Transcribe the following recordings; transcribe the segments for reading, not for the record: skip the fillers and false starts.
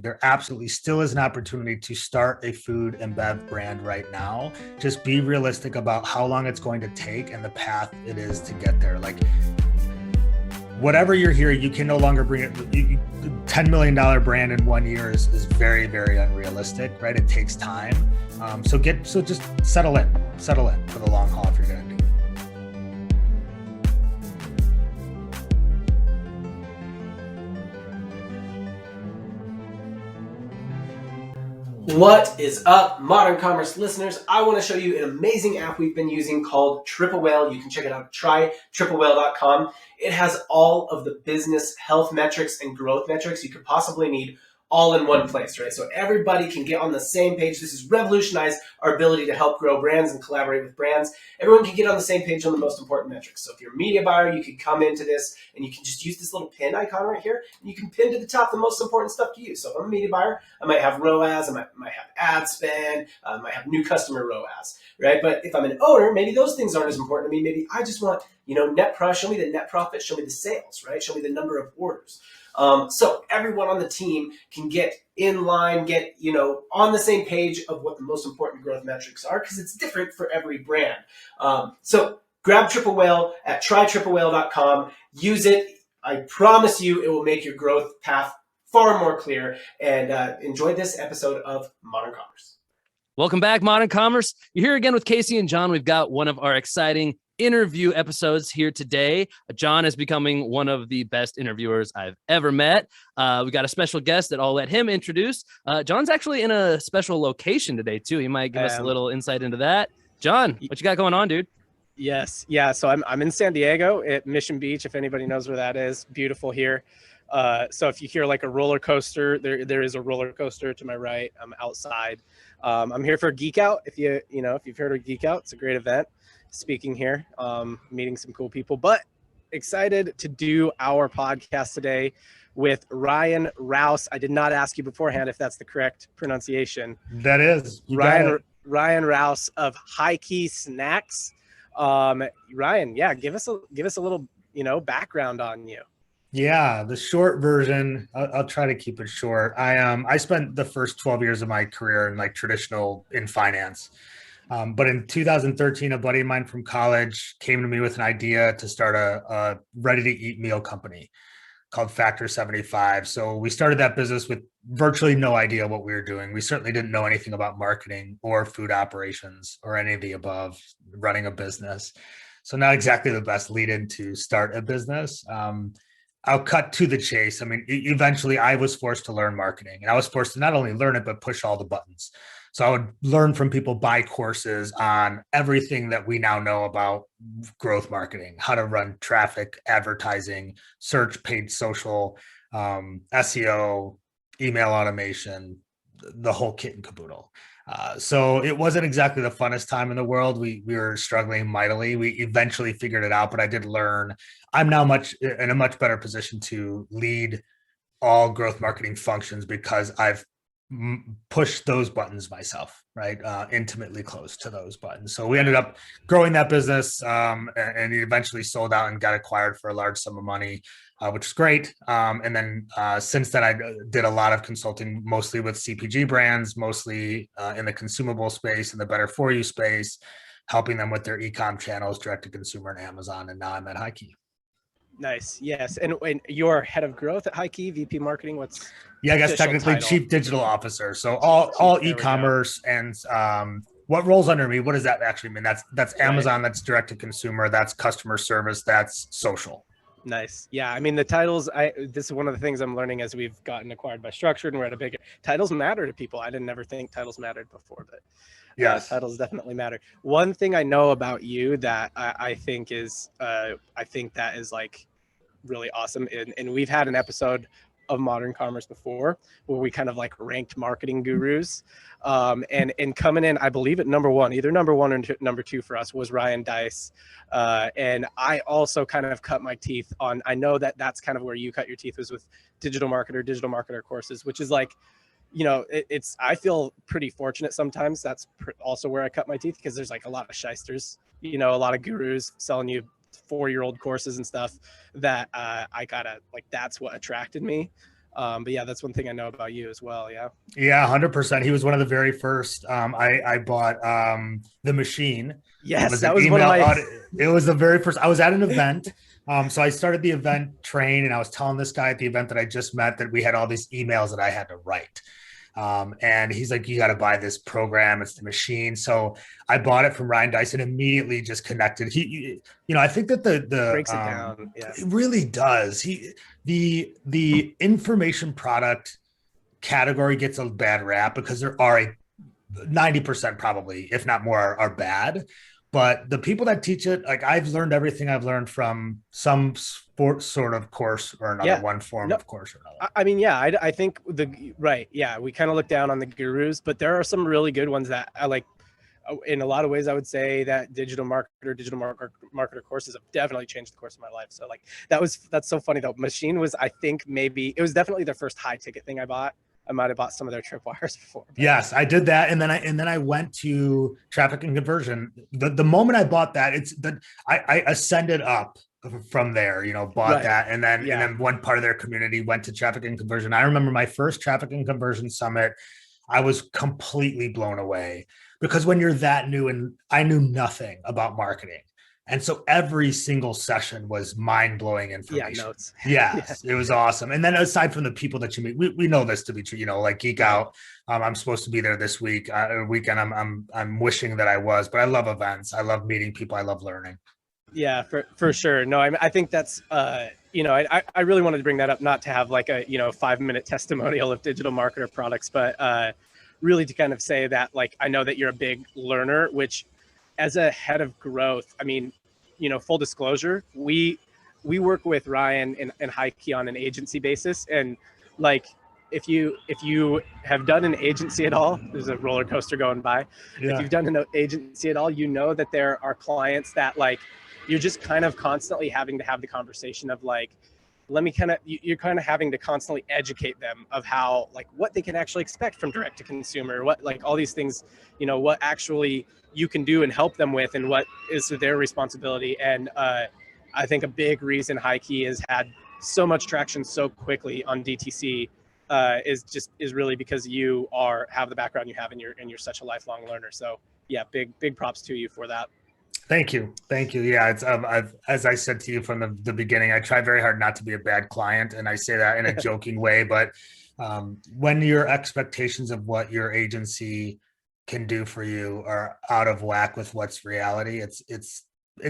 There absolutely still is an opportunity to start a food and bev brand right now. Just be realistic about how long it's going to take and the path it is to get there. Like, whatever you're here, you can no longer bring it. $10 million brand in 1 year is very, very unrealistic, right? It takes time. So just settle in for the long haul if you're going to do it. What is up, Modern Commerce listeners? I want to show you an amazing app we've been using called Triple Whale. You can check it out at trytriplewhale.com. It has all of the business health metrics and growth metrics you could possibly need all in one place, right? So everybody can get on the same page. This has revolutionized our ability to help grow brands and collaborate with brands. Everyone can get on the same page on the most important metrics. So if you're a media buyer, you could come into this and you can just use this little pin icon right here, and you can pin to the top the most important stuff to you. So if I'm a media buyer, I might have ROAS, I might have ad spend, I might have new customer ROAS, right? But if I'm an owner, maybe those things aren't as important to me. Maybe I just want, net profit, show me the net profit, show me the sales, right? Show me the number of orders. So everyone on the team can get in line, get, on the same page of what the most important growth metrics are, because it's different for every brand. So grab Triple Whale at trytriplewhale.com. Use it. I promise you it will make your growth path far more clear. And enjoy this episode of Modern Commerce. Welcome back, Modern Commerce. You're here again with Casey and John. We've got one of our exciting interview episodes here today. John is becoming one of the best interviewers I've ever met. We got a special guest that I'll let him introduce. John's actually in a special location today too. He might give us a little insight into that. John, what you got going on, dude? Yes. Yeah. So I'm in San Diego at Mission Beach. If anybody knows where that is, beautiful here. So if you hear like a roller coaster, there is a roller coaster to my right. I'm outside. I'm here for Geek Out. If you've heard of Geek Out, it's a great event. Speaking here, meeting some cool people, but excited to do our podcast today with Ryan Rouse. I did not ask you beforehand if that's the correct pronunciation. That is. Ryan Rouse of Highkey Snacks. Ryan, yeah, give us a little, background on you. Yeah, the short version, I'll try to keep it short. I spent the first 12 years of my career in finance. But in 2013, a buddy of mine from college came to me with an idea to start a ready-to-eat meal company called Factor 75. So we started that business with virtually no idea what we were doing. We certainly didn't know anything about marketing or food operations or any of the above, running a business. So not exactly the best lead in to start a business. I'll cut to the chase. I mean, eventually I was forced to learn marketing, and I was forced to not only learn it, but push all the buttons. So I would learn from people, buy courses on everything that we now know about growth marketing, how to run traffic, advertising, search, paid social, SEO, email automation, the whole kit and caboodle. So it wasn't exactly the funnest time in the world. We were struggling mightily. We eventually figured it out, but I did learn. I'm now in a much better position to lead all growth marketing functions because I've push those buttons myself, right? Intimately close to those buttons. So we ended up growing that business and it eventually sold out and got acquired for a large sum of money, which is great. And then since then, I did a lot of consulting, mostly with CPG brands, mostly in the consumable space and the better for you space, helping them with their e-com channels, direct to consumer and Amazon. And now I'm at Highkey. Nice. Yes. And you're head of growth at Highkey, VP marketing. I guess technically title? Chief Digital Officer. So all e-commerce and what rolls under me, what does that actually mean? That's Amazon, that's direct to consumer, that's customer service, that's social. Nice. Yeah. I mean, the titles, this is one of the things I'm learning as we've gotten acquired by Structured and we're at a bigger, titles matter to people. I didn't ever think titles mattered before, but yes, titles definitely matter. One thing I know about you that I think that is like really awesome. And we've had an episode of Modern Commerce before where we kind of like ranked marketing gurus. And coming in, I believe at number one or number two for us was Ryan Dice. And I also kind of cut my teeth on, I know that's kind of where you cut your teeth was with digital marketer courses, which is like, I feel pretty fortunate sometimes. That's also where I cut my teeth because there's like a lot of shysters, a lot of gurus selling you 4-year-old courses and stuff that I gotta like, that's what attracted me. But yeah, that's one thing I know about you as well. Yeah. Yeah, 100%. He was one of the very first. I bought the machine. Yes, It was the very first. I was at an event. So I started the event train, and I was telling this guy at the event that I just met that we had all these emails that I had to write. And he's like, you got to buy this program. It's the machine. So I bought it from Ryan Dyson, immediately just connected. I think that the breaks it down. Yeah. It really does. The information product category gets a bad rap because there are 90% probably, if not more, are bad. But the people that teach it, like I've learned everything I've learned from some sport sort of course or another, one form of course or another. I mean, yeah, I think we kind of look down on the gurus, but there are some really good ones that I like. In a lot of ways, I would say that digital marketer courses have definitely changed the course of my life. So like that's so funny though. Machine was, I think it was definitely the first high ticket thing I bought. I might have bought some of their tripwires before. Yes, I did that, and then I went to traffic and conversion. The moment I bought that, I ascended up from there. Bought that, and then one part of their community went to traffic and conversion. I remember my first traffic and conversion summit. I was completely blown away because when you're that new, and I knew nothing about marketing. And so every single session was mind-blowing information. Yeah, notes. Yes, it was awesome. And then aside from the people that you meet, we know this to be true, like Geek Out. I'm supposed to be there this weekend. I'm wishing that I was, but I love events. I love meeting people. I love learning. Yeah, for sure. No, I think that's, I really wanted to bring that up, not to have like a, 5-minute testimonial of digital marketer products, but really to kind of say that, like, I know that you're a big learner, which as a head of growth, I mean, full disclosure, we work with Ryan and Highkey on an agency basis. And like, if you have done an agency at all, there's a roller coaster going by. Yeah. If you've done an agency at all, that there are clients that like, you're just kind of constantly having to have the conversation of like, you're kind of having to constantly educate them of how, like, what they can actually expect from direct to consumer, what, like, all these things, what actually you can do and help them with, and what is their responsibility. And I think a big reason Highkey has had so much traction so quickly on DTC is really because you have the background you have, and you're such a lifelong learner. So yeah, big props to you for that. Thank you. Yeah, it's as I said to you from the beginning, I try very hard not to be a bad client, and I say that in a joking way. But when your expectations of what your agency can do for you are out of whack with what's reality, it's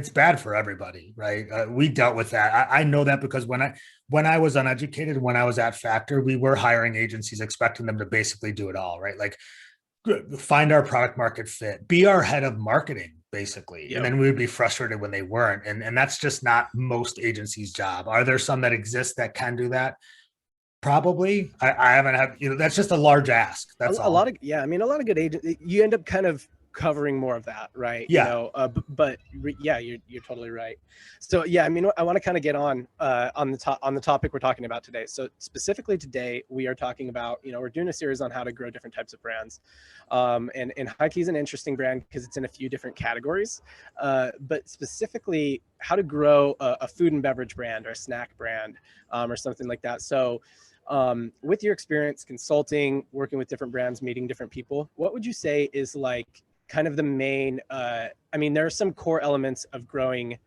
bad for everybody, right? We dealt with that. I know that because when I was uneducated, when I was at Factor, we were hiring agencies expecting them to basically do it all, right? Like find our product market fit, be our head of marketing, basically. Yep. And then we would be frustrated when they weren't. And that's just not most agencies' job. Are there some that exist that can do that? Probably. I haven't had, that's just a large ask. That's a lot of good agents, you end up kind of covering more of that, right? Yeah. But yeah, you're totally right. So yeah, I mean, I want to kind of get on the topic we're talking about today. So specifically today, we are talking about, we're doing a series on how to grow different types of brands. And Highkey is an interesting brand because it's in a few different categories, but specifically how to grow a food and beverage brand or a snack brand, or something like that. So with your experience consulting, working with different brands, meeting different people, what would you say is like kind of the main, there are some core elements of growing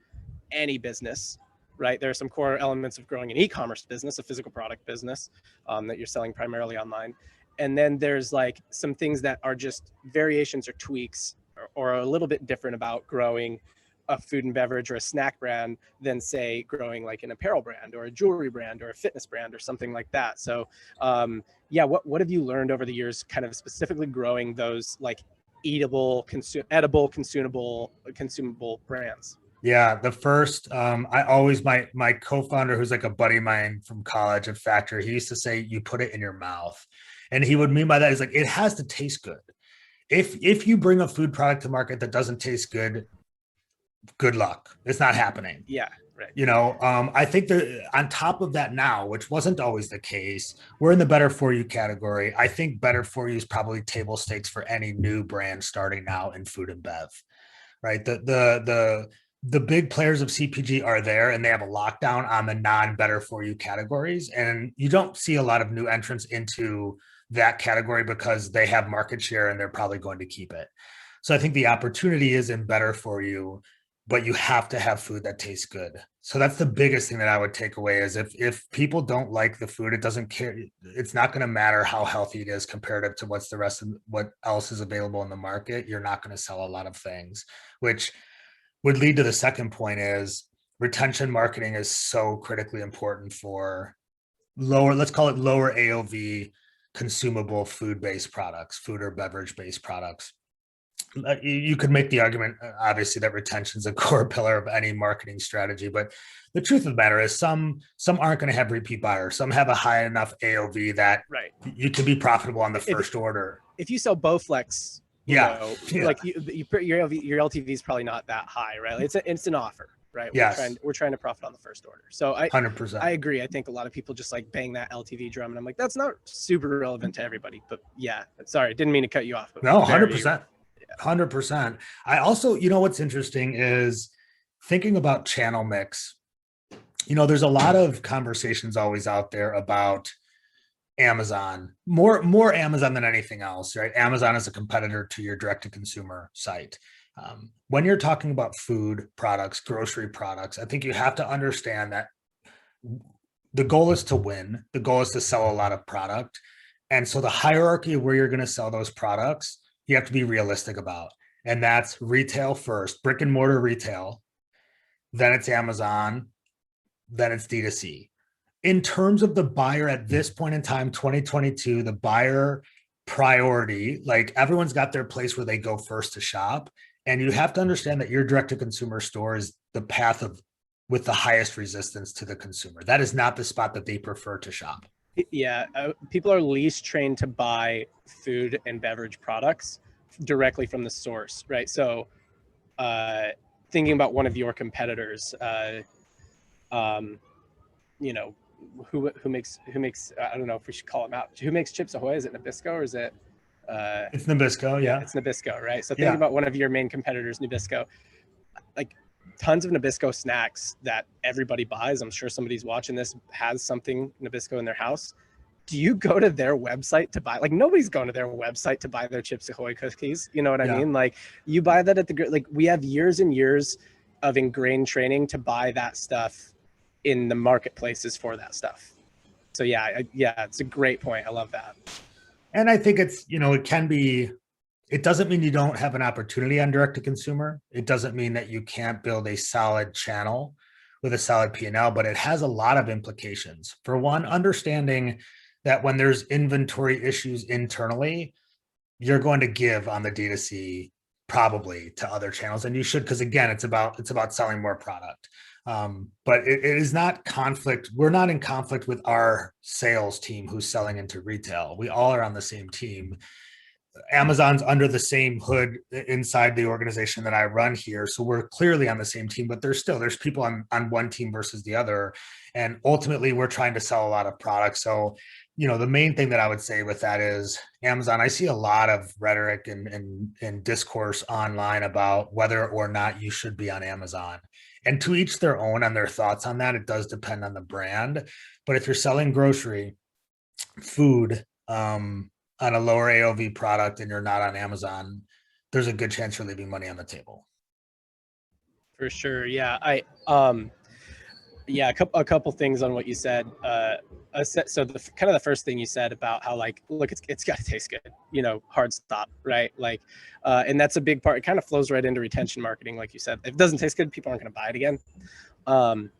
any business, right? There are some core elements of growing an e-commerce business, a physical product business that you're selling primarily online. And then there's like some things that are just variations or tweaks or a little bit different about growing a food and beverage or a snack brand than say growing like an apparel brand or a jewelry brand or a fitness brand or something like that. So what have you learned over the years kind of specifically growing those like edible, consumable brands? Yeah, the first, I always, my co-founder, who's like a buddy of mine from college at Factor, he used to say, you put it in your mouth. And he would mean by that is like, it has to taste good. If you bring a food product to market that doesn't taste good, good luck. It's not happening. Yeah. Right. I think that on top of that now, which wasn't always the case, we're in the better for you category. I think better for you is probably table stakes for any new brand starting now in food and bev, right? The the big players of CPG are there, and they have a lockdown on the non-better for you categories. And you don't see a lot of new entrants into that category because they have market share and they're probably going to keep it. So I think the opportunity is in better for you, but you have to have food that tastes good. So that's the biggest thing that I would take away is if people don't like the food, it doesn't care. It's not going to matter how healthy it is comparative to what's the rest of what else is available in the market. You're not going to sell a lot of things, which would lead to the second point is retention marketing is so critically important for lower, let's call it lower AOV consumable food-based products, food or beverage-based products. You could make the argument, obviously, that retention is a core pillar of any marketing strategy, but the truth of the matter is some aren't going to have repeat buyers. Some have a high enough AOV that you can be profitable on the first order. If you sell Bowflex, like your LTV is probably not that high, right? It's an instant offer, right? We're trying to profit on the first order. So 100%. I agree. I think a lot of people just like bang that LTV drum, and I'm like, that's not super relevant to everybody. But yeah, sorry, didn't mean to cut you off. But no, 100%. 100%. I also, what's interesting is thinking about channel mix. There's a lot of conversations always out there about Amazon, more Amazon than anything else, right? Amazon is a competitor to your direct to consumer site. When you're talking about food products, grocery products, I think you have to understand that the goal is to win. The goal is to sell a lot of product. And so the hierarchy of where you're going to sell those products, you have to be realistic about. And that's retail first, brick and mortar retail. Then it's Amazon. Then it's D2C. In terms of the buyer at this point in time, 2022, the buyer priority, like everyone's got their place where they go first to shop. And you have to understand that your direct to consumer store is the path with the highest resistance to the consumer. That is not the spot that they prefer to shop. Yeah, people are least trained to buy food and beverage products directly from the source, right? So thinking about one of your competitors, who makes I don't know if we should call him out. Who makes Chips Ahoy? Is it Nabisco or is it it's Nabisco? Yeah, it's Nabisco, right? So thinking about one of your main competitors, Nabisco, like tons of Nabisco snacks that everybody buys. I'm sure somebody's watching this has something Nabisco in their house. Do you go to their website to buy? Like nobody's going to their website to buy their Chips Ahoy cookies. You know what I mean? Like you buy that at like we have years and years of ingrained training to buy that stuff in the marketplaces for that stuff. So yeah, it's a great point. I love that. And I think it's, it doesn't mean you don't have an opportunity on direct to consumer. It doesn't mean that you can't build a solid channel with a solid P&L, but it has a lot of implications. For one, understanding that when there's inventory issues internally, you're going to give on the D2C probably to other channels, and you should, because again, it's about selling more product. But it is not conflict. We're not in conflict with our sales team who's selling into retail. We all are on the same team. Amazon's under the same hood inside the organization that I run here. So we're clearly on the same team, but there's people on one team versus the other. And ultimately we're trying to sell a lot of products. So, the main thing that I would say with that is Amazon, I see a lot of rhetoric and discourse online about whether or not you should be on Amazon. And to each their own on their thoughts on that. It does depend on the brand. But if you're selling grocery, food, on a lower AOV product and you're not on Amazon, there's a good chance you're leaving money on the table. For sure. Yeah. A couple things on what you said. So the first thing you said about how look, it's got to taste good, hard stop, right? And that's a big part. It kind of flows right into retention marketing. Like you said, if it doesn't taste good, people aren't going to buy it again.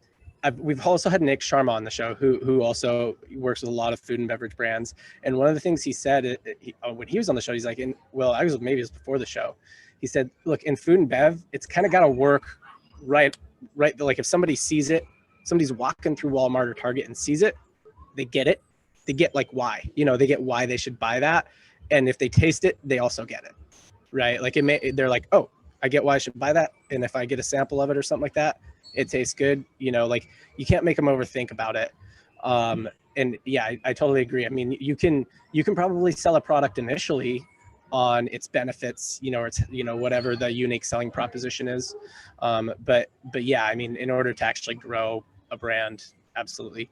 We've also had Nick Sharma on the show, who also works with a lot of food and beverage brands. And one of the things he said when he was on the show, he's like, maybe it was before the show. He said, look, in food and bev, it's kind of got to work right. Like if somebody sees it, somebody's walking through Walmart or Target and sees it, they get it. They get why, they get why they should buy that. And if they taste it, they also get it, right? Like they're like, oh, I get why I should buy that. And if I get a sample of it or something like that, it tastes good. You can't make them overthink about it. And yeah, I totally agree. I mean, you can probably sell a product initially on its benefits, or it's, whatever the unique selling proposition is. But yeah, I mean, in order to actually grow a brand, absolutely.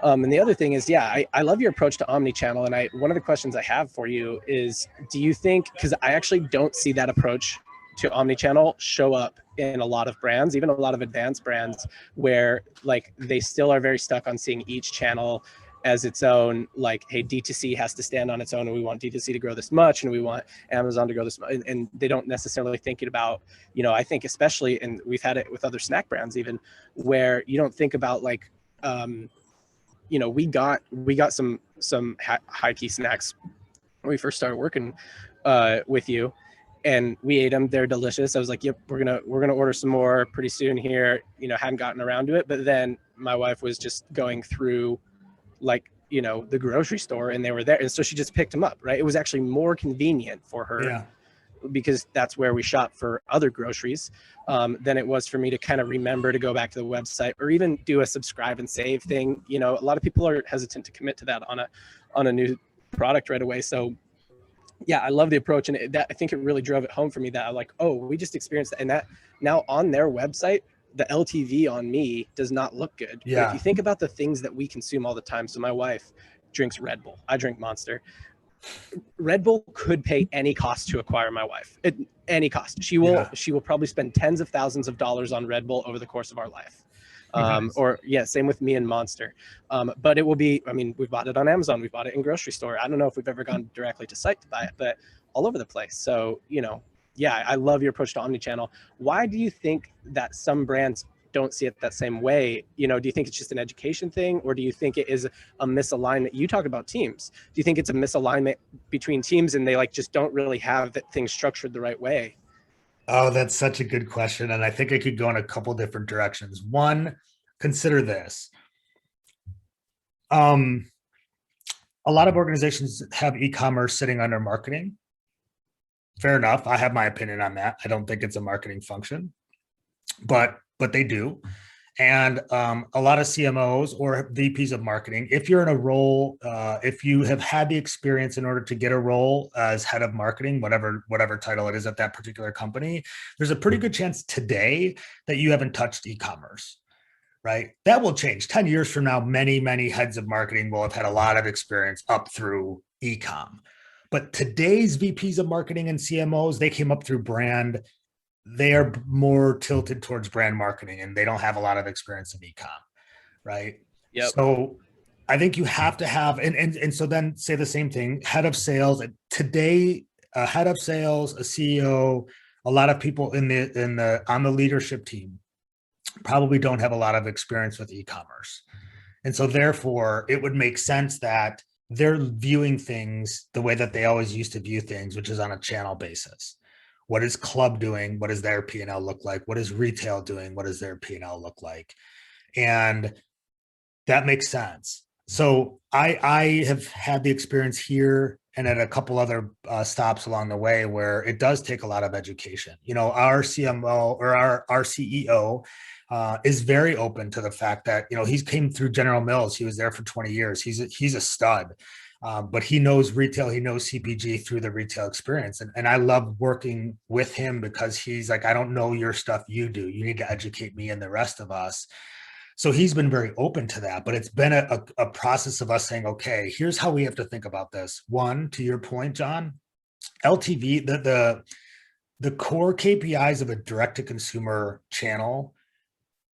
And the other thing is, I love your approach to omni-channel. And one of the questions I have for you is, do you think, because I actually don't see that approach to omni-channel show up in a lot of brands, even a lot of advanced brands, where like they still are very stuck on seeing each channel as its own, like, hey, D2C has to stand on its own, and we want D2C to grow this much, and we want Amazon to grow this much, and they don't necessarily think about, I think especially, and we've had it with other snack brands even, where you don't think about like, we got some Highkey Snacks when we first started working with you, and we ate them. They're delicious. I was like, yep, we're gonna order some more pretty soon here. Hadn't gotten around to it, but then my wife was just going through like, the grocery store, and they were there, and so she just picked them up, right? It was actually more convenient for her, because that's where we shop for other groceries, than it was for me to kind of remember to go back to the website or even do a subscribe and save thing. A lot of people are hesitant to commit to that on a new product right away. So yeah, I love the approach, and I think it really drove it home for me that I'm like, oh, we just experienced that, and that now on their website, the LTV on me does not look good. Yeah. But if you think about the things that we consume all the time, so my wife drinks Red Bull, I drink Monster. Red Bull could pay any cost to acquire my wife. Any cost. She will probably spend tens of thousands of dollars on Red Bull over the course of our life. Or same with me and Monster. But it will be, I mean, we've bought it on Amazon, we've bought it in grocery store. I don't know if we've ever gone directly to site to buy it, but all over the place. So, I love your approach to omnichannel. Why do you think that some brands don't see it that same way? Do you think it's just an education thing, or do you think it is a misalignment? You talk about teams. Do you think it's a misalignment between teams and they just don't really have things structured the right way? Oh, that's such a good question. And I think it could go in a couple different directions. One, consider this. A lot of organizations have e-commerce sitting under marketing. Fair enough. I have my opinion on that. I don't think it's a marketing function, but they do. And a lot of CMOs or VPs of marketing, if you're in a role, if you have had the experience in order to get a role as head of marketing, whatever title it is at that particular company, there's a pretty good chance today that you haven't touched e-commerce, right? That will change. 10 years from now, many, many heads of marketing will have had a lot of experience up through e-com. But today's VPs of marketing and CMOs, they came up through brand. They are more tilted towards brand marketing, and they don't have a lot of experience in e-com, right? Yep. So I think you have to have, and so then say the same thing, head of sales. Today, a head of sales, a CEO, a lot of people on the leadership team probably don't have a lot of experience with e-commerce. And so therefore, it would make sense that they're viewing things the way that they always used to view things, which is on a channel basis. What is club doing? What does their P&L look like? What is retail doing? What does their P&L look like? And that makes sense. So I have had the experience here and at a couple other stops along the way where it does take a lot of education. Our CMO or our CEO is very open to the fact that, he came through General Mills. He was there for 20 years. He's a stud. But he knows retail, he knows CPG through the retail experience. And I love working with him because he's like, I don't know your stuff, you do. You need to educate me and the rest of us. So he's been very open to that. But it's been a process of us saying, okay, here's how we have to think about this. One, to your point, John, LTV, the core KPIs of a direct-to-consumer channel,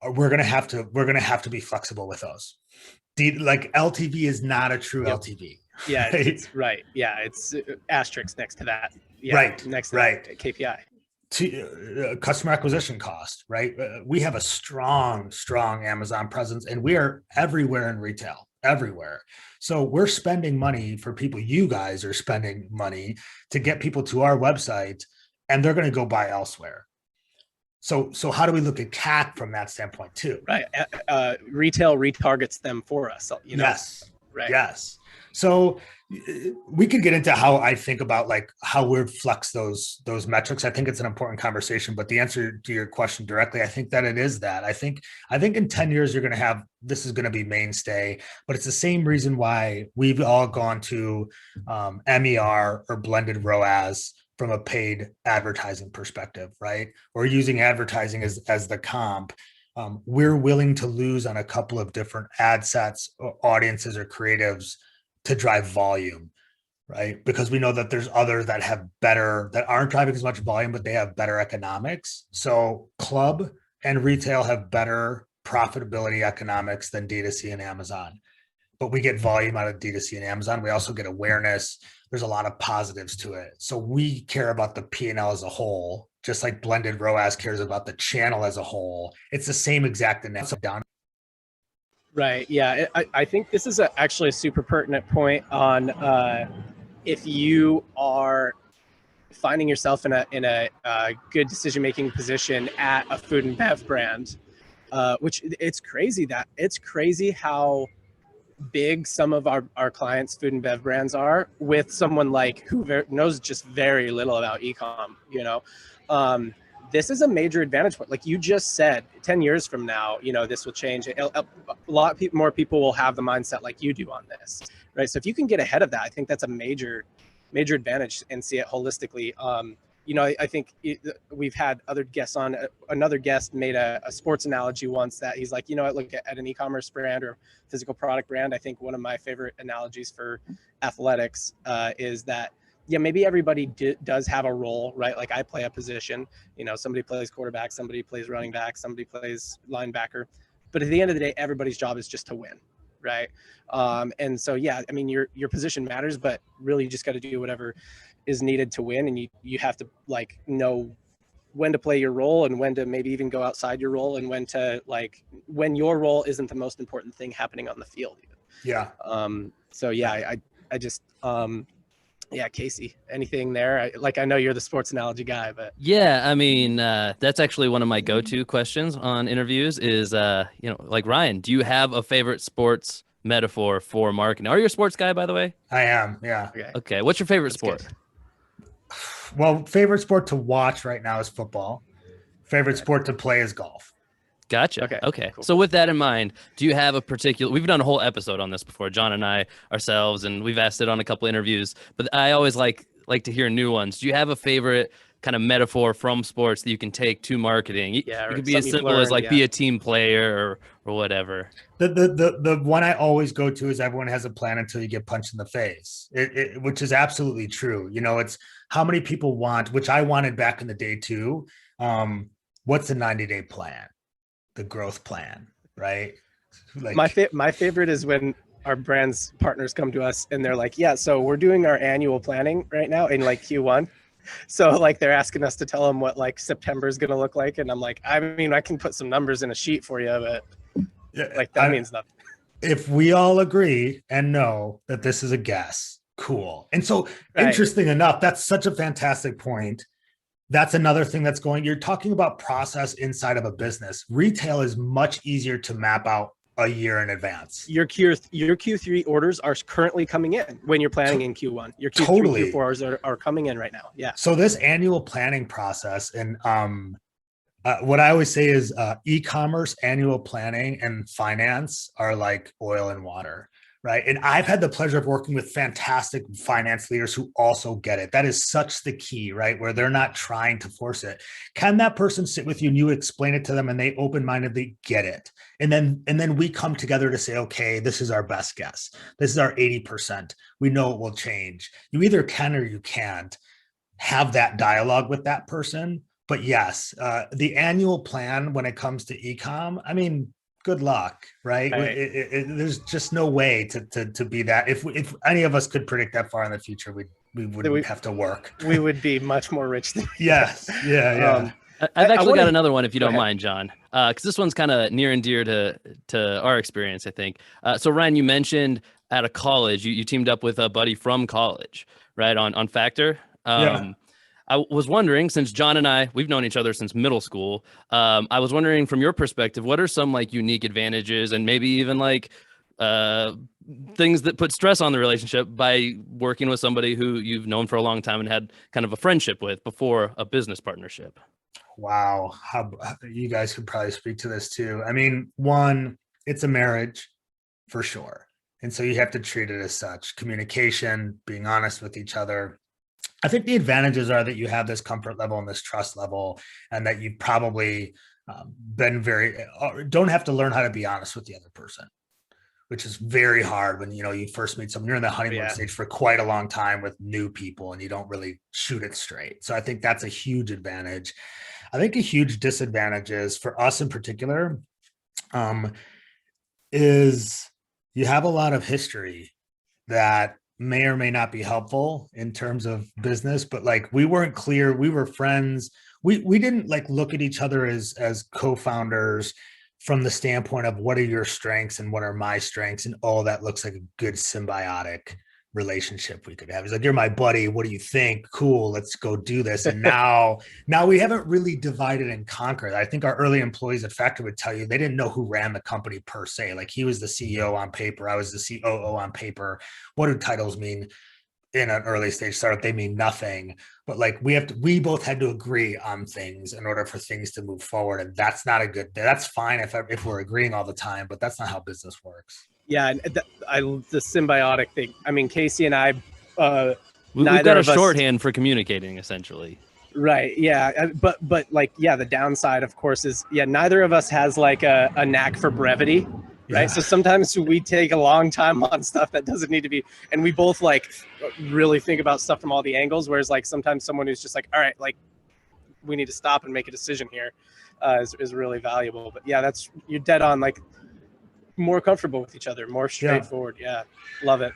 we're gonna have to be flexible with those. Like LTV is not a true LTV. Yeah, it's right. Yeah, it's asterisk next to that. Yeah, right. Next to that KPI. To customer acquisition cost, right? We have a strong Amazon presence, and we are everywhere in retail, everywhere. So we're spending money for people. You guys are spending money to get people to our website, and they're going to go buy elsewhere. So how do we look at CAC from that standpoint too? Right. Retail retargets them for us. Yes. Right. Yes. So we could get into how I think about like how we flex those metrics. I think it's an important conversation, but the answer to your question directly, I think that it is that. I think in 10 years you're going to have, this is going to be mainstay, but it's the same reason why we've all gone to MER or blended ROAS from a paid advertising perspective, right? Or using advertising as the comp. We're willing to lose on a couple of different ad sets or audiences or creatives to drive volume, right? Because we know that there's others that have better, that aren't driving as much volume, but they have better economics. So club and retail have better profitability economics than D2C and Amazon. But we get volume out of D2C and Amazon. We also get awareness. There's a lot of positives to it. So we care about the P&L as a whole, just like blended ROAS cares about the channel as a whole. It's the same exact analysis down. Right. Yeah. I think this is actually a super pertinent point on if you are finding yourself in a good decision-making position at a food and bev brand, which it's crazy how big some of our clients' food and bev brands are with someone like who knows just very little about e-com, you know. This is a major advantage point. Like you just said, 10 years from now, you know, this will change. A lot more people will have the mindset like you do on this, right? So if you can get ahead of that, I think that's a major advantage and see it holistically. You know, I think we've had other guests on. Another guest made a sports analogy once that he's like, you know, I look at an e-commerce brand or physical product brand. I think one of my favorite analogies for athletics is that, yeah, maybe everybody does have a role, right? Like I play a position, you know, somebody plays quarterback, somebody plays running back, somebody plays linebacker. But at the end of the day, everybody's job is just to win, right? And so, yeah, I mean, your position matters, but really you just got to do whatever is needed to win. And you have to like know when to play your role and when to maybe even go outside your role and when your role isn't the most important thing happening on the field. Even. Yeah. So yeah, I just, yeah, Casey, anything there? I know you're the sports analogy guy, but yeah, I mean, that's actually one of my go-to questions on interviews is, you know, like Ryan, do you have a favorite sports metaphor for marketing? Are you a sports guy, by the way? I am. Yeah. Okay. What's your favorite sport? Good. Well, favorite sport to watch right now is football. Favorite sport to play is golf. Gotcha. Okay. Cool. So with that in mind, do you have a particular, we've done a whole episode on this before, John and I ourselves, and we've asked it on a couple interviews, but I always like to hear new ones. Do you have a favorite kind of metaphor from sports that you can take to marketing? Yeah. It could be as simple as like be a team player or whatever. The one I always go to is everyone has a plan until you get punched in the face, which is absolutely true. You know, it's how many people want, which I wanted back in the day too. What's the 90-day plan? The growth plan, right? Like my favorite is when our brands partners come to us and they're like, yeah, so we're doing our annual planning right now in like Q1. So like they're asking us to tell them what like September is going to look like. And I'm like, I mean, I can put some numbers in a sheet for you, but like that means nothing. If we all agree and know that this is a guess, cool. And so interesting enough, that's such a fantastic point. That's another thing that's you're talking about process inside of a business. Retail is much easier to map out a year in advance. Your Q3 orders are currently coming in when you're planning in Q1. Your Q3, totally. Q4s are coming in right now. Yeah. So this annual planning process and what I always say is e-commerce, annual planning, and finance are like oil and water. Right. And I've had the pleasure of working with fantastic finance leaders who also get it. That is such the key, right? Where they're not trying to force it. Can that person sit with you and you explain it to them and they open-mindedly get it? And then we come together to say, okay, this is our best guess. This is our 80%. We know it will change. You either can or you can't have that dialogue with that person. But yes, the annual plan when it comes to e-com, I mean, good luck, right? There's just no way to be that. If any of us could predict that far in the future, we wouldn't have to work. We would be much more rich than yes. Yeah. I've actually got another one if you don't mind, John, because this one's kind of near and dear to our experience, I think. So Ryan, you mentioned at a college, you teamed up with a buddy from college, right? On Factor. I was wondering, since John and I, we've known each other since middle school. I was wondering from your perspective, what are some like unique advantages and maybe even like things that put stress on the relationship by working with somebody who you've known for a long time and had kind of a friendship with before a business partnership? Wow. How you guys could probably speak to this too. I mean, one, it's a marriage for sure. And so you have to treat it as such. Communication, being honest with each other. I think the advantages are that you have this comfort level and this trust level, and that you've probably been don't have to learn how to be honest with the other person, which is very hard when, you first meet someone. You're in the honeymoon stage for quite a long time with new people, and you don't really shoot it straight. So I think that's a huge advantage. I think a huge disadvantage is, for us in particular, is you have a lot of history that may or may not be helpful in terms of business, but like, we weren't clear. We were friends. We didn't like look at each other as co-founders from the standpoint of what are your strengths and what are my strengths, and that looks like a good symbiotic relationship we could have. He's like, you're my buddy. What do you think? Cool. Let's go do this. And now we haven't really divided and conquered. I think our early employees at Factor would tell you they didn't know who ran the company per se. Like, he was the CEO on paper. I was the COO on paper. What do titles mean in an early stage startup? They mean nothing. But like, we both had to agree on things in order for things to move forward. And that's fine if we're agreeing all the time, but that's not how business works. Yeah, and the symbiotic thing. I mean, Casey and I, We've got a shorthand for communicating, essentially. Right. Yeah. But like, yeah, the downside, of course, is neither of us has like a knack for brevity. Right. Yeah. So sometimes we take a long time on stuff that doesn't need to be, and we both like really think about stuff from all the angles. Whereas like sometimes someone who's just like, all right, like, we need to stop and make a decision here, is really valuable. But yeah, you're dead on. Like, more comfortable with each other, more straightforward. Yeah. Love it.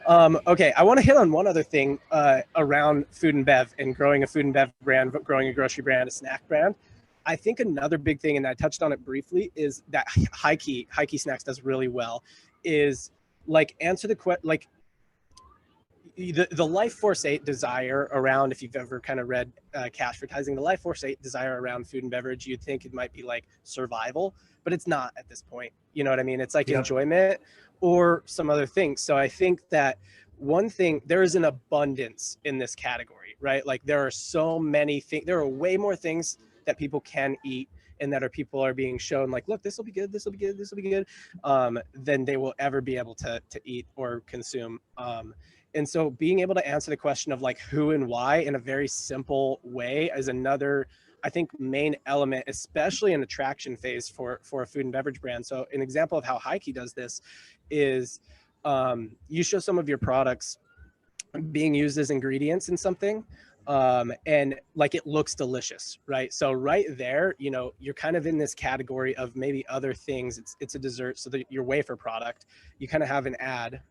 Okay. I want to hit on one other thing around food and bev, and growing a food and bev brand, growing a grocery brand, a snack brand. I think another big thing, and I touched on it briefly, is that Highkey Snacks does really well, is like answer the question, like the Life Force 8 desire around, if you've ever kind of read Cash Advertising, the Life Force 8 desire around food and beverage, you'd think it might be like survival, but it's not at this point. You know what I mean? It's like enjoyment or some other things. So I think that one thing, there is an abundance in this category, right? Like, there are so many things, there are way more things that people can eat and that people are being shown like, look, this will be good, this will be good, this will be good, than they will ever be able to eat or consume. And so being able to answer the question of like who and why in a very simple way is another, I think, main element, especially in the traction phase for a food and beverage brand. So an example of how Highkey does this is you show some of your products being used as ingredients in something, and like it looks delicious, right? So right there, you're kind of in this category of maybe other things. It's a dessert. So your wafer product, you kind of have an ad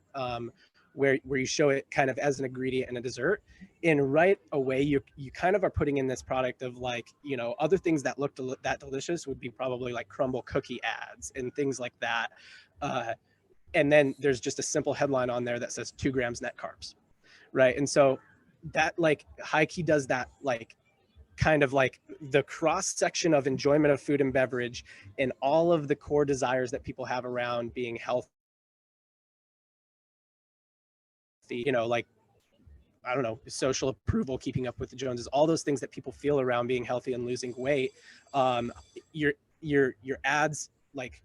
where you show it kind of as an ingredient in a dessert, and right away you kind of are putting in this product of like, other things that look that delicious would be probably like crumble cookie ads and things like that, and then there's just a simple headline on there that says 2 grams net carbs, right? And so that, like, Highkey does that, like, kind of like the cross section of enjoyment of food and beverage and all of the core desires that people have around being healthy, like, I don't know, social approval, keeping up with the Joneses, all those things that people feel around being healthy and losing weight. Your ads like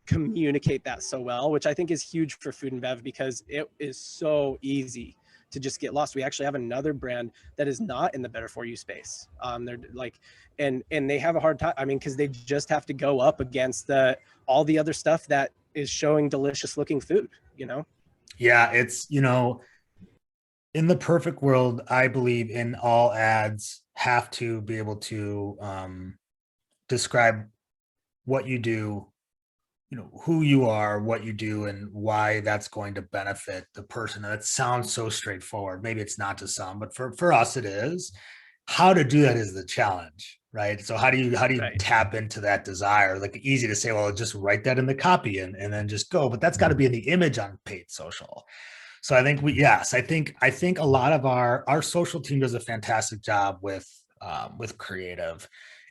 communicate that so well, which I think is huge for food and bev, because it is so easy to just get lost. We actually have another brand that is not in the better for you space. They're like, and they have a hard time. I mean, because they just have to go up against all the other stuff that is showing delicious looking food, Yeah, it's, in the perfect world, I believe in all ads have to be able to describe what you do, who you are, what you do, and why that's going to benefit the person. And that sounds so straightforward. Maybe it's not to some, but for us, it is. How to do that is the challenge, right? So how do you right. tap into that desire? Like, easy to say, well, just write that in the copy and then just go, but that's got to be in the image on paid social. So I think I think a lot of our social team does a fantastic job with creative,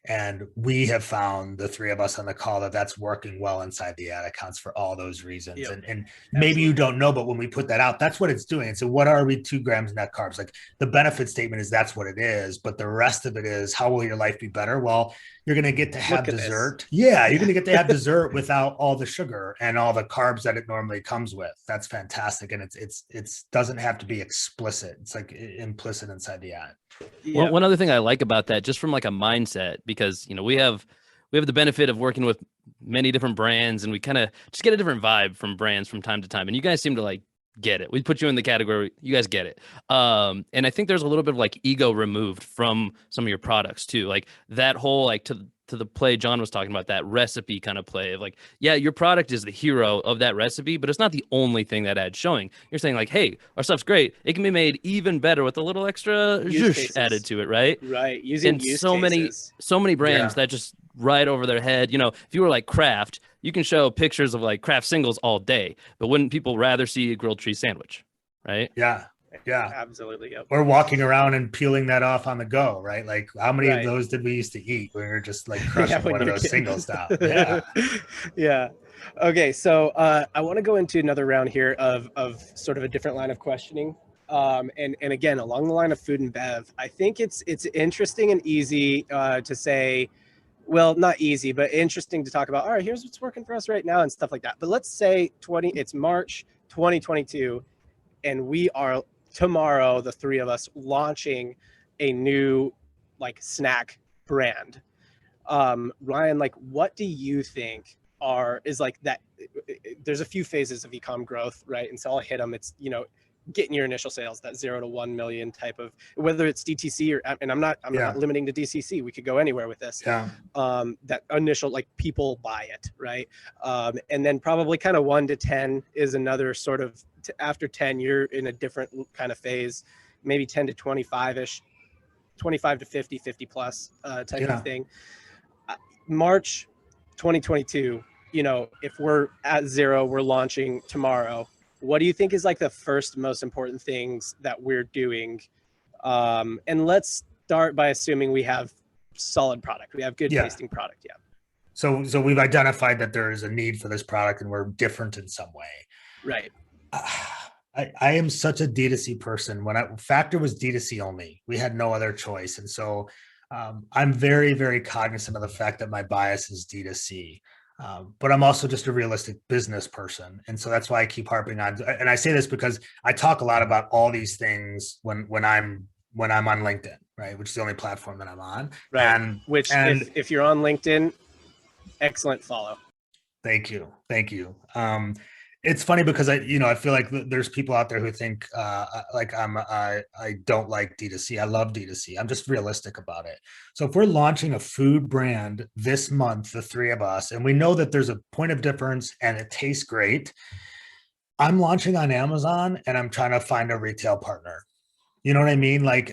And we have found, the three of us on the call, that that's working well inside the ad accounts for all those reasons. Yep. And maybe you don't know, but when we put that out, that's what it's doing. And so what are we? 2 grams net carbs. Like, the benefit statement is that's what it is. But the rest of it is, how will your life be better? Well, you're going to get to have dessert. Yeah, you're going to get to have dessert without all the sugar and all the carbs that it normally comes with. That's fantastic. And it's doesn't have to be explicit. It's like implicit inside the ad. Yeah. One other thing I like about that, just from like a mindset, because, you know, we have the benefit of working with many different brands, and we kind of just get a different vibe from brands from time to time. And you guys seem to like get it. We put you in the category, you guys get it. And I think there's a little bit of like ego removed from some of your products too. Like that whole, like, to the play John was talking about, that recipe kind of play of like, yeah, your product is the hero of that recipe, but it's not the only thing that ad's showing. You're saying like, hey, our stuff's great. It can be made even better with a little extra zhuzh added to it, right? Right. Using so many brands that just right over their head. You know, if you were like Kraft, you can show pictures of like Kraft singles all day, but wouldn't people rather see a grilled cheese sandwich, right? Yeah. Yeah, absolutely. Yep. Or walking around and peeling that off on the go, right? Like, how many of those did we used to eat? We were just like crushing one of those singles down. Yeah. Yeah. Okay. So I want to go into another round here of sort of a different line of questioning. And again, along the line of food and bev, I think it's interesting and easy to say, well, not easy, but interesting to talk about, all right, here's what's working for us right now and stuff like that. But let's say it's March 2022, and we are tomorrow, the three of us, launching a new like snack brand. Ryan, like, what do you think is like that? There's a few phases of e-com growth, right? And so I'll hit them. It's, you know, getting your initial sales, that 0 to 1 million type of, whether it's DTC or, and I'm not limiting to DCC. We could go anywhere with this. Yeah. That initial, like, people buy it, right? And then probably kind of 1 to 10 is another sort of, after 10, you're in a different kind of phase, maybe 10 to 25-ish, 25 to 50, 50 plus type of thing. March 2022, you know, if we're at 0, we're launching tomorrow. What do you think is like the first most important things that we're doing? And let's start by assuming we have solid product. We have good tasting product. Yeah. So we've identified that there is a need for this product and we're different in some way. Right. I am such a D2C person. When Factor was D2C only, we had no other choice. And so I'm very, very cognizant of the fact that my bias is D2C. But I'm also just a realistic business person. And so that's why I keep harping on, and I say this because I talk a lot about all these things when I'm on LinkedIn, right? Which is the only platform that I'm on. Right. And if you're on LinkedIn, excellent follow. Thank you. It's funny because I feel like there's people out there who think like I don't like D2C. I love D2C. I'm just realistic about it. So if we're launching a food brand this month, the three of us, and we know that there's a point of difference and it tastes great, I'm launching on Amazon and I'm trying to find a retail partner. You know what I mean? Like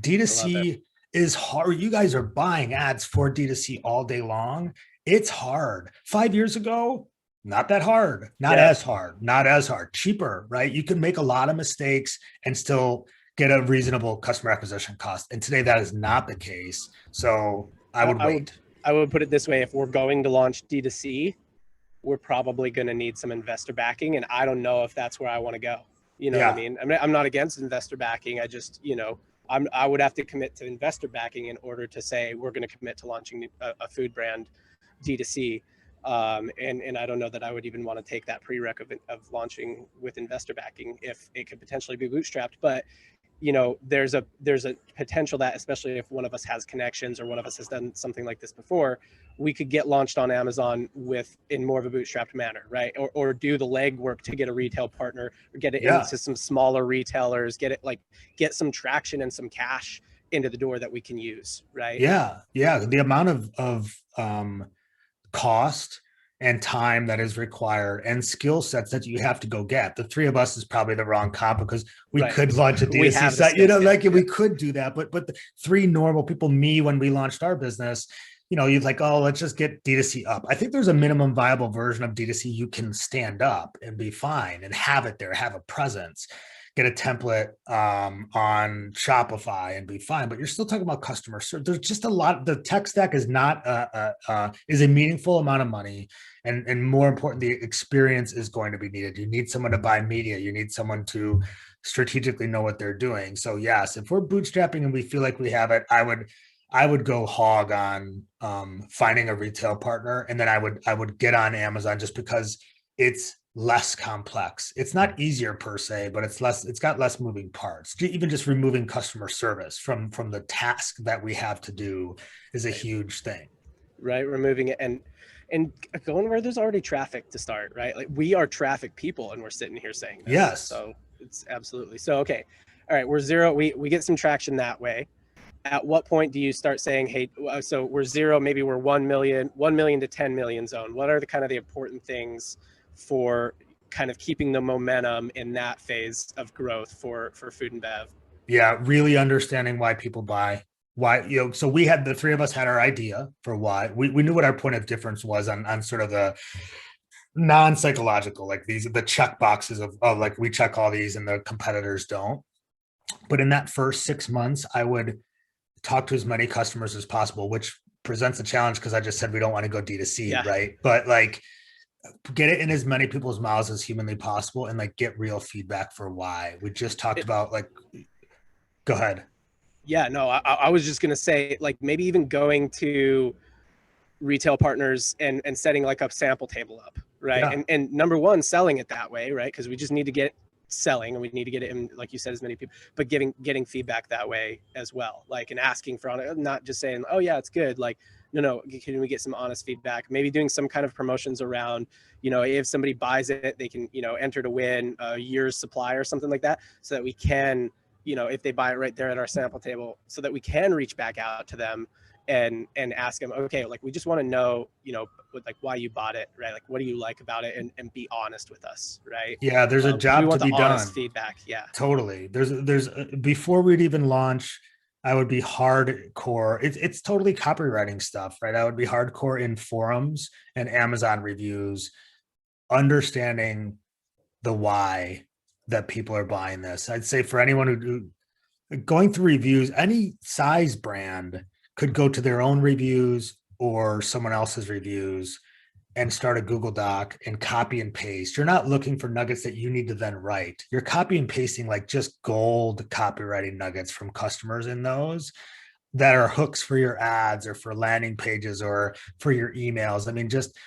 D2C is hard. You guys are buying ads for D2C all day long. It's hard. 5 years ago, not that hard, not as hard, cheaper, right? You can make a lot of mistakes and still get a reasonable customer acquisition cost. And today that is not the case. So I would put it this way. If we're going to launch D2C, we're probably going to need some investor backing. And I don't know if that's where I want to go. You know what I mean? I'm not against investor backing. I just, I would have to commit to investor backing in order to say we're going to commit to launching a food brand D2C. And I don't know that I would even want to take that prerequisite of launching with investor backing if it could potentially be bootstrapped. But there's a potential that, especially if one of us has connections or one of us has done something like this before, we could get launched on Amazon in more of a bootstrapped manner, right? Or do the legwork to get a retail partner, or get it into some smaller retailers, get some traction and some cash into the door that we can use, right? Yeah. The amount of cost and time that is required and skill sets that you have to go get. The three of us is probably the wrong comp because we could launch a D2C site, we could do that. But the three normal people, me, when we launched our business, you'd like, oh, let's just get D2C up. I think there's a minimum viable version of D2C you can stand up and be fine and have it there, have a presence. get a template on Shopify and be fine. But you're still talking about customer service. There's just a lot. The tech stack is not is a meaningful amount of money, and more important, the experience is going to be needed. You need someone to buy media. You need someone to strategically know what they're doing. So yes, if we're bootstrapping and we feel like we have it, I would go hog on finding a retail partner, and then I would get on Amazon just because it's less complex. It's not easier per se, but it's got less moving parts. Even just removing customer service from the task that we have to do is a huge thing. Right, removing it and going where there's already traffic to start, right? Like we are traffic people, and we're sitting here saying this. Yes. So it's absolutely so. Okay, all right, we're zero. We get some traction that way. At what point do you start saying, hey, so we're zero, maybe we're 1 million to 10 million zone? What are the kind of the important things for kind of keeping the momentum in that phase of growth for Food and Bev? Yeah, really understanding why people buy. Why, so we had, the three of us had our idea for why. We knew what our point of difference was on sort of the non-psychological, like the check boxes of like we check all these and the competitors don't. But in that first 6 months, I would talk to as many customers as possible, which presents a challenge because I just said we don't want to go D2C, right? But like get it in as many people's mouths as humanly possible and like get real feedback for why. We just talked about like, go ahead. Yeah, no, I was just going to say like maybe even going to retail partners and setting like a sample table up, right? Yeah. And number one, selling it that way, right? Because we just need to get selling and we need to get it in, like you said, as many people, but getting feedback that way as well, like, and asking for on it, not just saying, oh yeah, it's good, like no, can we get some honest feedback? Maybe doing some kind of promotions around, if somebody buys it, they can enter to win a year's supply or something like that, so that we can, if they buy it right there at our sample table, so that we can reach back out to them and ask them, okay, like we just want to know, like why you bought it, right? Like, what do you like about it? And be honest with us, right? Yeah, there's a job to be done. Feedback, yeah, totally. There's before we'd even launch, I would be hardcore. It's totally copywriting stuff, right? I would be hardcore in forums and Amazon reviews, understanding the why that people are buying this. I'd say for anyone who going through reviews, any size brand could go to their own reviews or someone else's reviews and start a Google Doc and copy and paste. You're not looking for nuggets that you need to then write. You're copy and pasting like just gold copywriting nuggets from customers in those that are hooks for your ads or for landing pages or for your emails. I mean, just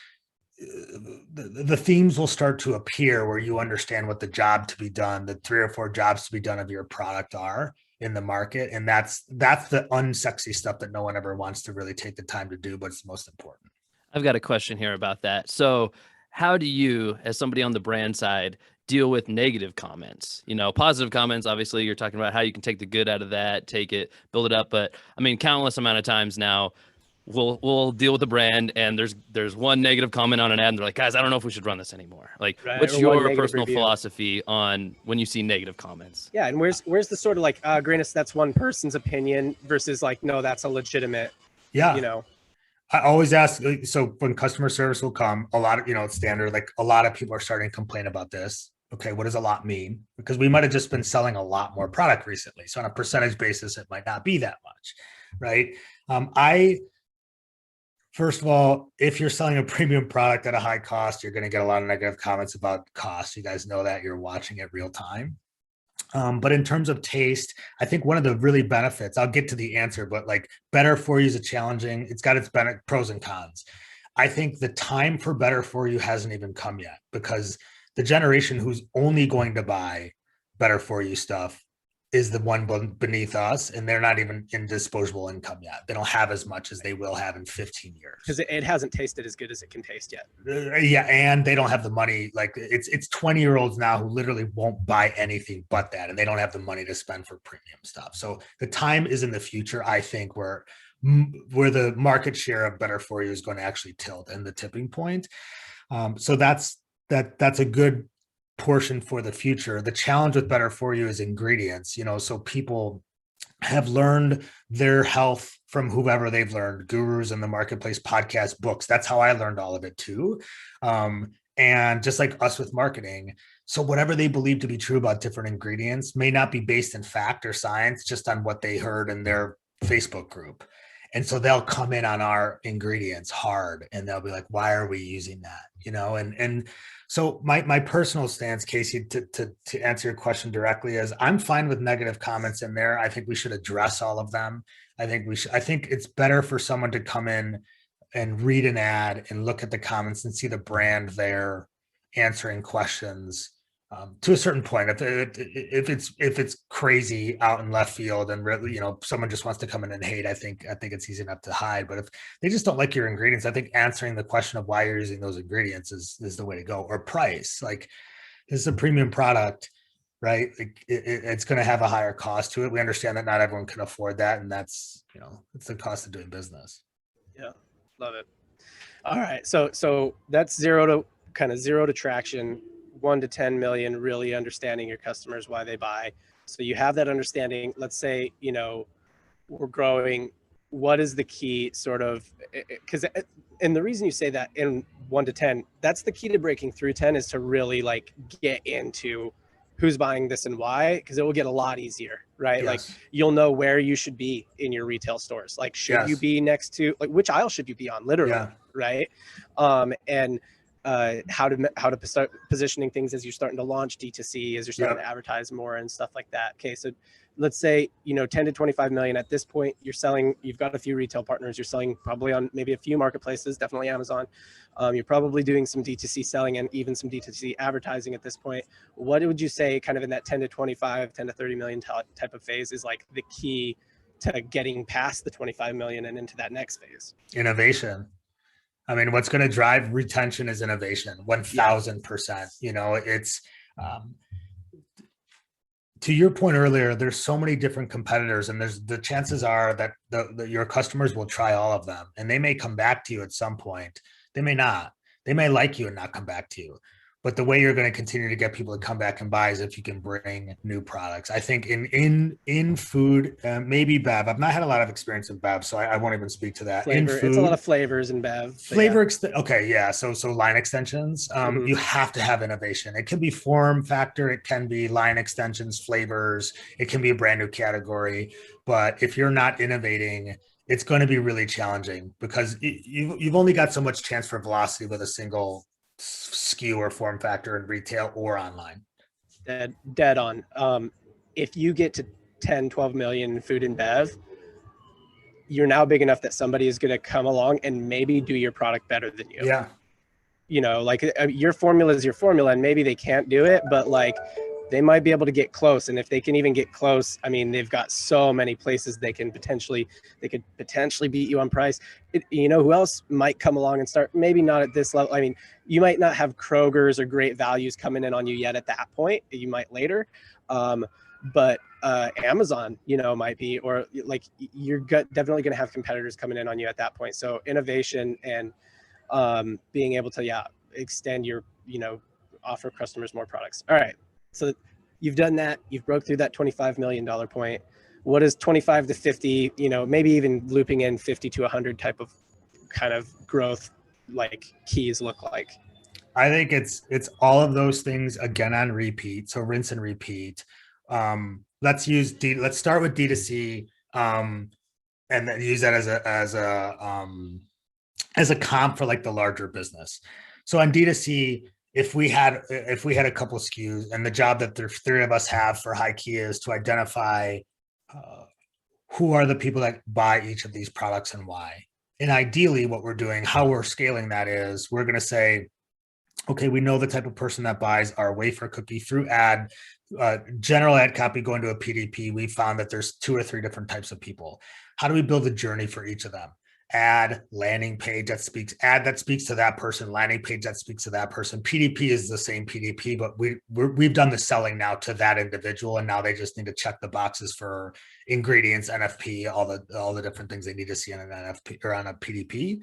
the themes will start to appear where you understand what the job to be done, the 3 or 4 jobs to be done of your product are in the market. And that's the unsexy stuff that no one ever wants to really take the time to do, but it's the most important. I've got a question here about that. So how do you, as somebody on the brand side, deal with negative comments? Positive comments, obviously you're talking about how you can take the good out of that, take it, build it up. But I mean, countless amount of times now we'll deal with the brand and there's one negative comment on an ad and they're like, guys, I don't know if we should run this anymore. Like, right, what's your personal philosophy on when you see negative comments? Yeah. And where's the sort of like, granted, that's one person's opinion versus like, no, that's a legitimate, I always ask, so when customer service will come, a lot of, it's standard, like a lot of people are starting to complain about this. Okay, what does a lot mean? Because we might have just been selling a lot more product recently. So on a percentage basis, it might not be that much, right? First of all, if you're selling a premium product at a high cost, you're going to get a lot of negative comments about cost. You guys know that, you're watching it real time. But in terms of taste, I think one of the really benefits, I'll get to the answer, but like better for you is it's got its pros and cons. I think the time for better for you hasn't even come yet, because the generation who's only going to buy better for you stuff is the one beneath us, and they're not even in disposable income yet. They don't have as much as they will have in 15 years. Because it hasn't tasted as good as it can taste yet. Yeah, and they don't have the money. Like it's 20-year-olds now who literally won't buy anything but that, and they don't have the money to spend for premium stuff. So the time is in the future, I think, where the market share of better for you is going to actually tilt and the tipping point. So that's a good portion for the future. The challenge with better for you is ingredients, so people have learned their health from whoever they've learned, gurus in the marketplace, podcasts, books. That's how I learned all of it too. And just like us with marketing, so whatever they believe to be true about different ingredients may not be based in fact or science, just on what they heard in their Facebook group. And so they'll come in on our ingredients hard and they'll be like, why are we using that? And so my personal stance, Casey, to answer your question directly, is I'm fine with negative comments in there. I think we should address all of them. I think it's better for someone to come in and read an ad and look at the comments and see the brand there answering questions to a certain point. If it's crazy out in left field and really, someone just wants to come in and hate, I think it's easy enough to hide. But if they just don't like your ingredients, I think answering the question of why you're using those ingredients is the way to go. Or price, like, this is a premium product, right? Like it's going to have a higher cost to it. We understand that not everyone can afford that, and that's it's the cost of doing business. Yeah. Love it. All right. So that's zero to traction, 1 to 10 million, really understanding your customers, why they buy. So you have that understanding. Let's say, we're growing. What is the key sort of, and the reason you say that in 1 to 10, that's the key to breaking through 10, is to really like get into who's buying this and why, because it will get a lot easier, right? Yes. Like you'll know where you should be in your retail stores. Like, should you be next to, like, which aisle should you be on, literally, right? And how to start positioning things as you're starting to launch D2C, as you're starting to advertise more and stuff like that. Okay, so let's say 10 to 25 million at this point. You've got a few retail partners. You're selling probably on maybe a few marketplaces, definitely Amazon. You're probably doing some D2C selling and even some D2C advertising at this point. What would you say, kind of in that 10 to 25, 10 to 30 million type of phase, is like the key to getting past the 25 million and into that next phase? Innovation. I mean, what's going to drive retention is innovation, 1000%. It's to your point earlier, there's so many different competitors, and the chances are that your customers will try all of them, and they may come back to you at some point. They may not. They may like you and not come back to you. But the way you're going to continue to get people to come back and buy is if you can bring new products. I think in food, maybe Bev. I've not had a lot of experience in Bev, so I won't even speak to that. Flavor, it's a lot of flavors in Bev. Okay, yeah. So line extensions. You have to have innovation. It can be form factor. It can be line extensions, flavors. It can be a brand new category. But if you're not innovating, it's going to be really challenging, because you've only got so much chance for velocity with a single SKU or form factor in retail or online. Dead on. If you get to 10, 12 million food and bev, you're now big enough that somebody is going to come along and maybe do your product better than you. Yeah. Like your formula is your formula, and maybe they can't do it, but like they might be able to get close. And if they can even get close, I mean, they've got so many places they could potentially beat you on price. Who else might come along and start? Maybe not at this level. I mean, you might not have Kroger's or Great Values coming in on you yet at that point. You might later, but Amazon, might be, or like you're definitely going to have competitors coming in on you at that point. So innovation and being able to extend your offer customers more products. All right. So you've done that. You've broke through that $25 million point. What does 25 to 50, maybe even looping in 50 to 100 type of kind of growth like keys look like? I think it's all of those things again on repeat. So rinse and repeat. Let's start with D2C, and then use that as a comp for like the larger business. So on D2C, if we had a couple of SKUs, and the job that the three of us have for Highkey is to identify who are the people that buy each of these products and why. And ideally what we're doing, how we're scaling that is, we're going to say, okay, we know the type of person that buys our wafer cookie through general ad copy going to a PDP. We found that there's 2 or 3 different types of people. How do we build a journey for each of them? Ad, landing page that speaks to that person, landing page that speaks to that person. PDP is the same PDP, but we've done the selling now to that individual, and now they just need to check the boxes for ingredients, NFP, all the different things they need to see on an NFP or on a PDP.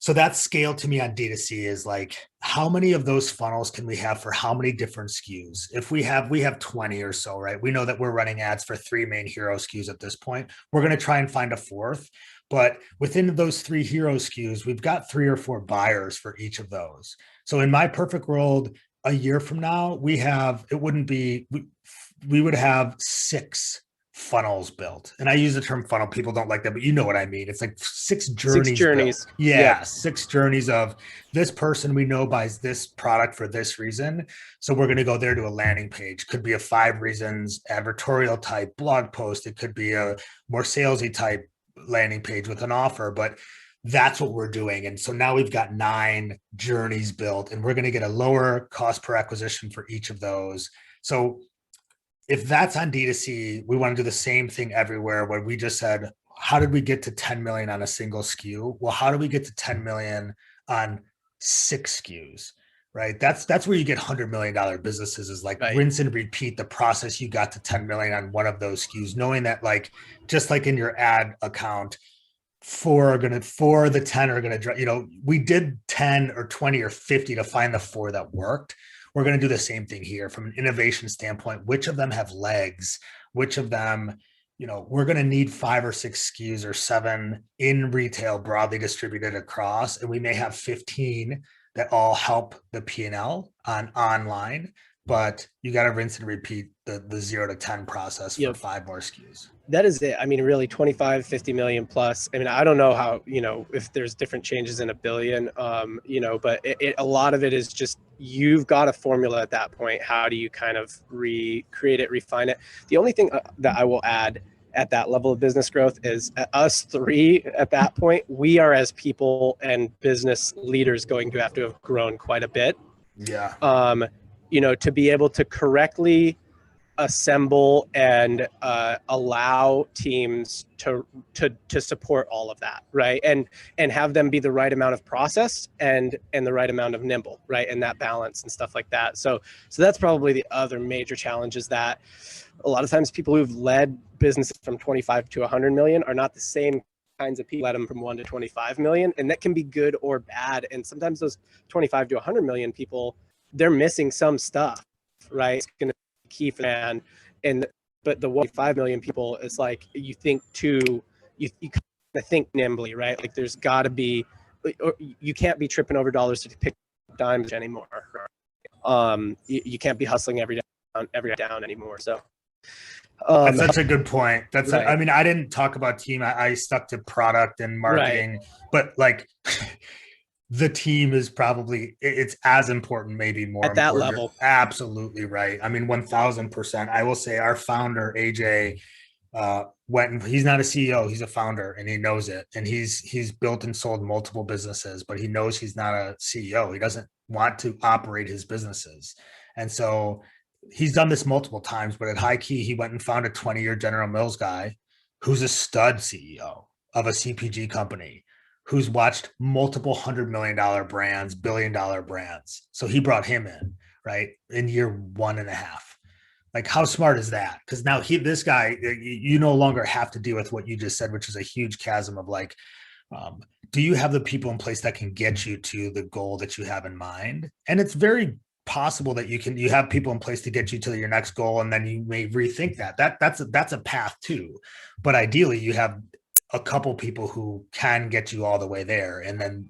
So that scale to me on D2C is like, how many of those funnels can we have for how many different SKUs? If we have 20 or so, right? We know that we're running ads for 3 main hero SKUs at this point. We're going to try and find a 4th. But within those 3 hero SKUs, we've got 3 or 4 buyers for each of those. So in my perfect world, a year from now, we would have 6 funnels built. And I use the term funnel. People don't like that, but you know what I mean. It's like 6 journeys. 6 journeys. Built. Yeah. 6 journeys of this person we know buys this product for this reason. So we're going to go there to a landing page. Could be a 5 reasons advertorial type blog post. It could be a more salesy type landing page with an offer, but that's what we're doing. And so now we've got 9 journeys built, and we're going to get a lower cost per acquisition for each of those. So if that's on D2C, we want to do the same thing everywhere, where we just said, how did we get to 10 million on a single SKU? Well, how do we get to 10 million on 6 SKUs? Right. That's where you get $100 million businesses, is like rinse and repeat the process. You got to 10 million on one of those SKUs, knowing that, like, just like in your ad account, 4 of the 10 are going to, we did 10 or 20 or 50 to find the 4 that worked. We're going to do the same thing here from an innovation standpoint. Which of them have legs? Which of them, we're going to need 5 or 6 SKUs or 7 in retail broadly distributed across, and we may have 15 that all help the P&L on online, but you got to rinse and repeat the 0 to 10 process for 5 more SKUs. That is it. I mean, really 25, 50 million plus. I mean, I don't know how, if there's different changes in a billion, but a lot of it is just, you've got a formula at that point. How do you kind of recreate it, refine it? The only thing that I will add at that level of business growth is us 3 at that point, we are, as people and business leaders, going to have grown quite a bit. Yeah. To be able to correctly assemble and allow teams to support all of that, right? And have them be the right amount of process and the right amount of nimble, right? And that balance and stuff like that. So that's probably the other major challenge, is that a lot of times people who've led businesses from 25 to 100 million are not the same kinds of people led them from 1 to 25 million. And that can be good or bad. And sometimes those 25 to 100 million people, they're missing some stuff, right? It's going to be key for them. But the 1.5 million people is like, you think you kind of think nimbly, right? Like, there's got to be, or you can't be tripping over dollars to pick dimes anymore. You can't be hustling every down anymore. So that's such a good point. That's right. I mean, I didn't talk about team. I stuck to product and marketing, right. But like the team is probably, it's as important, maybe more at that important. level. Absolutely right. I mean, 1000%. I will say our founder, AJ, he's not a CEO, he's a founder, and he knows it. And he's built and sold multiple businesses, but he knows he's not a CEO. He doesn't want to operate his businesses. And so he's done this multiple times, but at Highkey, he went and found a 20-year General Mills guy who's a stud CEO of a CPG company, who's watched multiple $100 million brands, $1 billion brands. So he brought him in, right, in year 1.5. Like, how smart is that? Because now this guy, you no longer have to deal with what you just said, which is a huge chasm of like, do you have the people in place that can get you to the goal that you have in mind? And it's very possible that you have people in place to get you to your next goal, and then you may rethink that's a path too. But ideally, you have a couple people who can get you all the way there, and then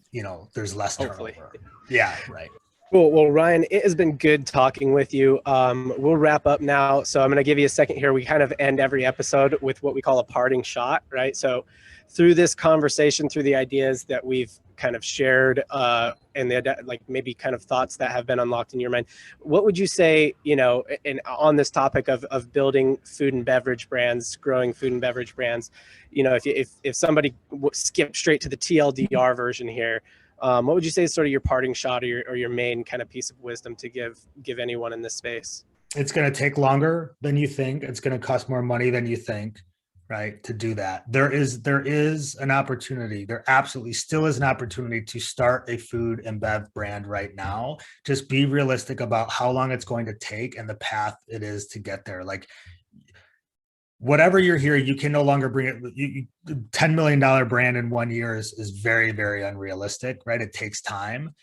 there's less turnover. Yeah, right. Cool. Well, Ryan, it has been good talking with you. We'll wrap up now. So I'm going to give you a second here. We kind of end every episode with what we call a parting shot, right? So through this conversation, through the ideas that we've kind of shared, and like maybe kind of thoughts that have been unlocked in your mind, what would you say, on this topic of building food and beverage brands, growing food and beverage brands, if somebody skipped straight to the TLDR version here, what would you say is sort of your parting shot or your main kind of piece of wisdom to give anyone in this space? It's going to take longer than you think. It's going to cost more money than you think, right, to do that. There is an opportunity. There absolutely still is an opportunity to start a food and bev brand right now. Just be realistic about how long it's going to take and the path it is to get there. Like, whatever you're here, you can no longer bring it. $10 million brand in 1 year is very, very unrealistic, right? It takes time.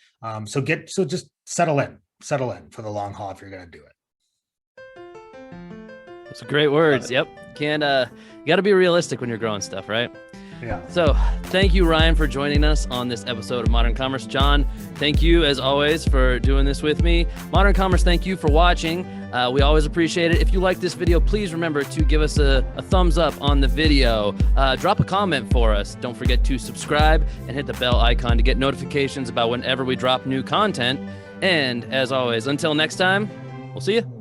So just settle in for the long haul if you're going to do it. That's great words. Yep. You got to be realistic when you're growing stuff, right? Yeah. So thank you, Ryan, for joining us on this episode of Modern Commerce. John, thank you as always for doing this with me. Modern Commerce, thank you for watching. We always appreciate it. If you like this video, please remember to give us a thumbs up on the video. Drop a comment for us. Don't forget to subscribe and hit the bell icon to get notifications about whenever we drop new content. And as always, until next time, we'll see you.